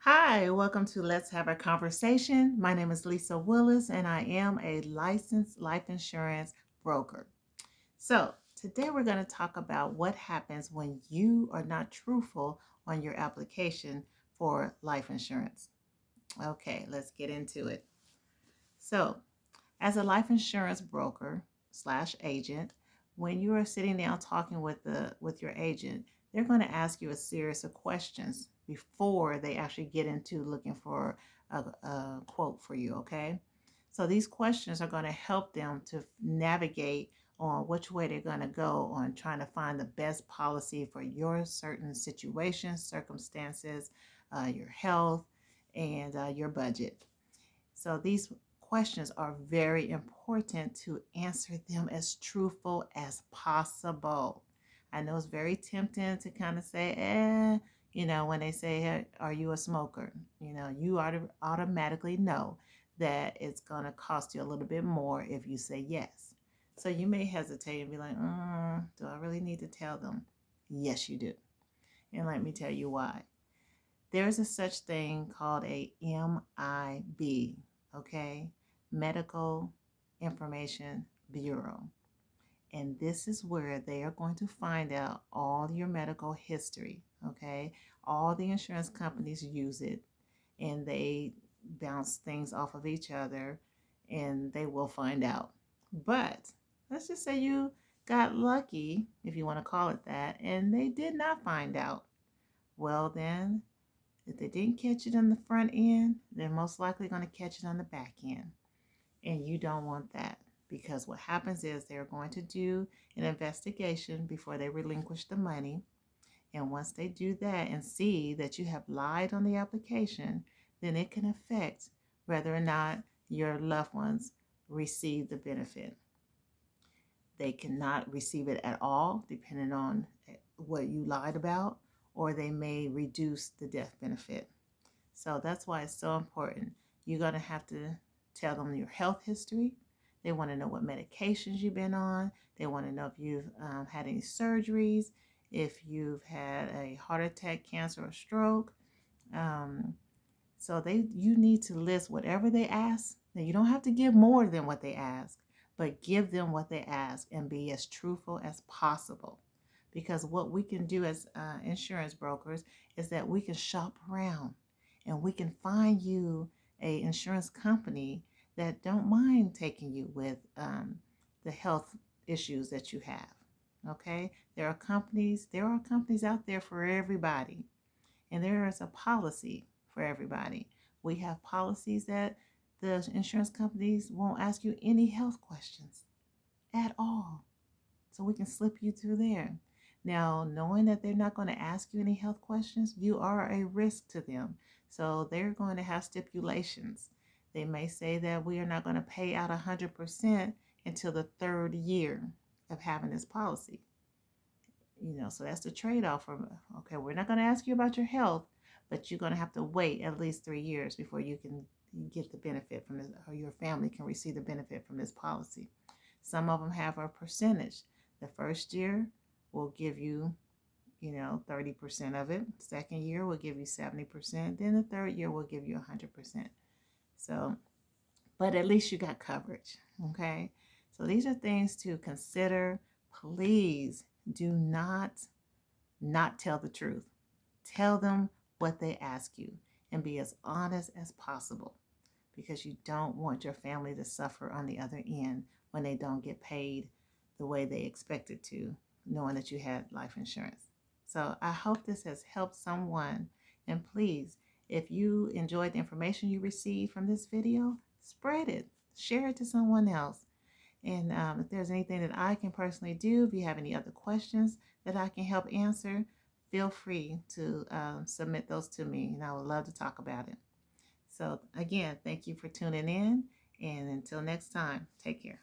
Hi, welcome to Let's Have a Conversation. My name is Lisa Willis, and I am a licensed life insurance broker. So, today we're going to talk about what happens when you are not truthful on your application for life insurance. Okay, let's get into it. So, as a life insurance broker slash agent, when you are sitting down talking with your agent, they're going to ask you a series of questions before they actually get into looking for a quote for you. Okay, so these questions are going to help them to navigate on which way they're going to go on trying to find the best policy for your certain situations, circumstances, your health, and your budget. So these questions are very important to answer them as truthful as possible. I know it's very tempting to kind of say, when they say, hey, are you a smoker? You automatically know that it's going to cost you a little bit more if you say yes. So you may hesitate and be like, do I really need to tell them? Yes, you do. And let me tell you why. There's a such thing called a MIB, okay? Medical Information Bureau. And this is where they are going to find out all your medical history, okay? All the insurance companies use it and they bounce things off of each other and they will find out. But let's just say you got lucky, if you want to call it that, and they did not find out. Well, then if they didn't catch it on the front end, they're most likely going to catch it on the back end. And you don't want that because what happens is they're going to do an investigation before they relinquish the money. And once they do that and see that you have lied on the application, then it can affect whether or not your loved ones receive the benefit. They cannot receive it at all, depending on what you lied about, or they may reduce the death benefit. So that's why it's so important. You're going to have to tell them your health history. They want to know what medications you've been on. They want to know if you've had any surgeries, if you've had a heart attack, cancer, or stroke. Um, so you need to list whatever they ask. Now you don't have to give more than what they ask, but give them what they ask and be as truthful as possible. Because what we can do as insurance brokers is that we can shop around and we can find you a insurance company that don't mind taking you with the health issues that you have. Okay, there are companies out there for everybody, and there is a policy for everybody. We have policies that the insurance companies won't ask you any health questions at all. So we can slip you through there. Now, knowing that they're not going to ask you any health questions, you are a risk to them. So they're going to have stipulations. They may say that we are not going to pay out 100% until the third year of having this policy. So that's the trade-off from, okay, we're not going to ask you about your health, but you're going to have to wait at least 3 years before you can get the benefit from this, or your family can receive the benefit from this policy. Some of them have a percentage. The first year will give you, 30% of it. Second year will give you 70%. Then the third year will give you 100%. So, but at least you got coverage. Okay. So these are things to consider. Please do not tell the truth. Tell them what they ask you and be as honest as possible because you don't want your family to suffer on the other end when they don't get paid the way they expected to, knowing that you had life insurance. So I hope this has helped someone. And please, if you enjoyed the information you received from this video, spread it, share it to someone else. And if there's anything that I can personally do, if you have any other questions that I can help answer, feel free to submit those to me, and I would love to talk about it. So, again, thank you for tuning in. And until next time, take care.